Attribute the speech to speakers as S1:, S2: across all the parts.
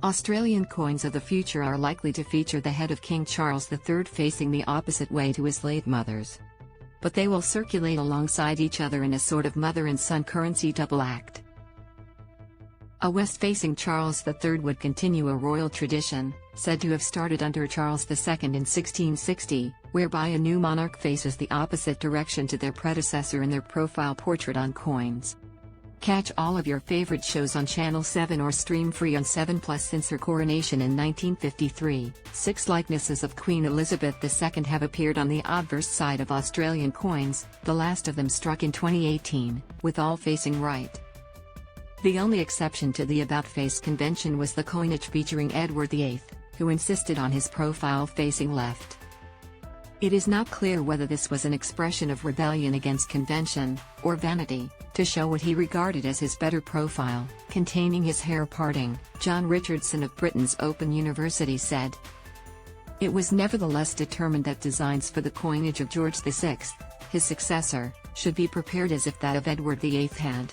S1: Australian coins of the future are likely to feature the head of King Charles III facing the opposite way to his late mother's. But they will circulate alongside each other in a sort of mother and son currency double act. A west-facing Charles III would continue a royal tradition, said to have started under Charles II in 1660, whereby a new monarch faces the opposite direction to their predecessor in their profile portrait on coins. Catch all of your favorite shows on Channel 7 or stream free on 7plus. Since her coronation in 1953, 6 likenesses of Queen Elizabeth II have appeared on the obverse side of Australian coins, the last of them struck in 2018, with all facing right. The only exception to the about-face convention was the coinage featuring Edward VIII, who insisted on his profile facing left. It is not clear whether this was an expression of rebellion against convention, or vanity, to show what he regarded as his better profile, containing his hair parting. John Richardson of Britain's Open University said. It was nevertheless determined that designs for the coinage of George VI, his successor, should be prepared as if that of Edward VIII had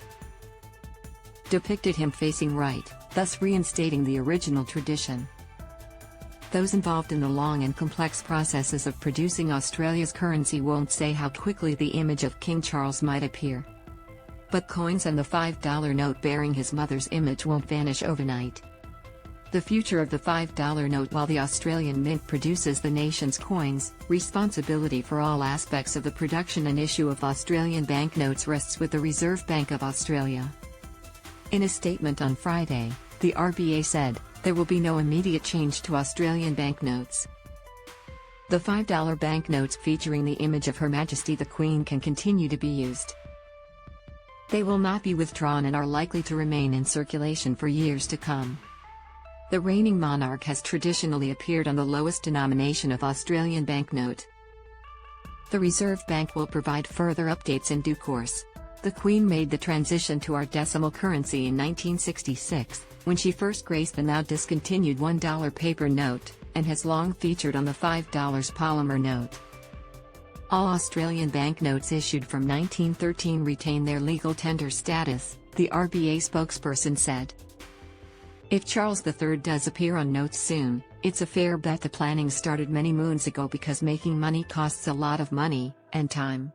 S1: depicted him facing right, thus reinstating the original tradition. Those involved in the long and complex processes of producing Australia's currency won't say how quickly the image of King Charles might appear. But coins and the $5 note bearing his mother's image won't vanish overnight. The future of the $5 note. While the Australian Mint produces the nation's coins, responsibility for all aspects of the production and issue of Australian banknotes rests with the Reserve Bank of Australia. In a statement on Friday, the RBA said, there will be no immediate change to Australian banknotes. The $5 banknotes featuring the image of Her Majesty the Queen can continue to be used. They will not be withdrawn and are likely to remain in circulation for years to come. The reigning monarch has traditionally appeared on the lowest denomination of Australian banknote. The Reserve Bank will provide further updates in due course. The Queen made the transition to our decimal currency in 1966, when she first graced the now discontinued $1 paper note, and has long featured on the $5 polymer note. All Australian banknotes issued from 1913 retain their legal tender status, the RBA spokesperson said. If Charles III does appear on notes soon, it's a fair bet the planning started many moons ago, because making money costs a lot of money and time.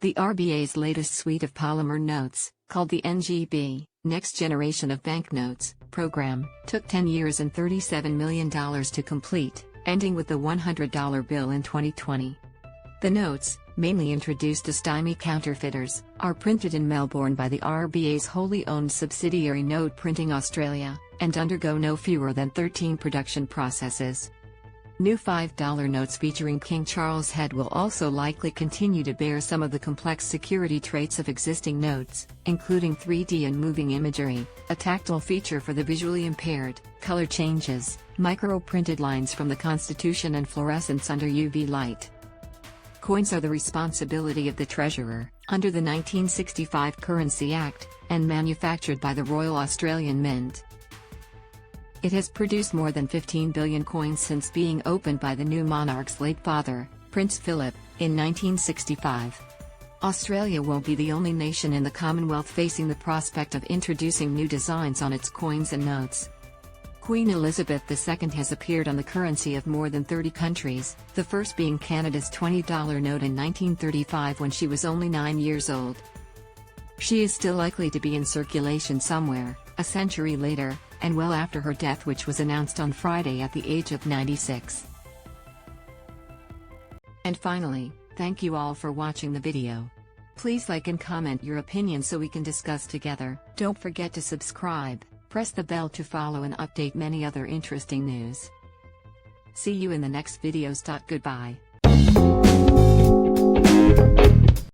S1: The RBA's latest suite of polymer notes, called the NGB, Next Generation of Banknotes, program, took 10 years and $37 million to complete, ending with the $100 bill in 2020. The notes, mainly introduced to stymie counterfeiters, are printed in Melbourne by the RBA's wholly owned subsidiary Note Printing Australia, and undergo no fewer than 13 production processes. New $5 notes featuring King Charles' head will also likely continue to bear some of the complex security traits of existing notes, including 3D and moving imagery, a tactile feature for the visually impaired, color changes, micro-printed lines from the Constitution, and fluorescence under UV light. Coins are the responsibility of the Treasurer, under the 1965 Currency Act, and manufactured by the Royal Australian Mint. It has produced more than 15 billion coins since being opened by the new monarch's late father, Prince Philip, in 1965. Australia won't be the only nation in the Commonwealth facing the prospect of introducing new designs on its coins and notes. Queen Elizabeth II has appeared on the currency of more than 30 countries, the first being Canada's $20 note in 1935 when she was only 9 years old. She is still likely to be in circulation somewhere, a century later, and well after her death, which was announced on Friday at the age of 96. And finally, thank you all for watching the video. Please like and comment your opinion so we can discuss together. Don't forget to subscribe, press the bell to follow and update many other interesting news. See you in the next videos. Goodbye.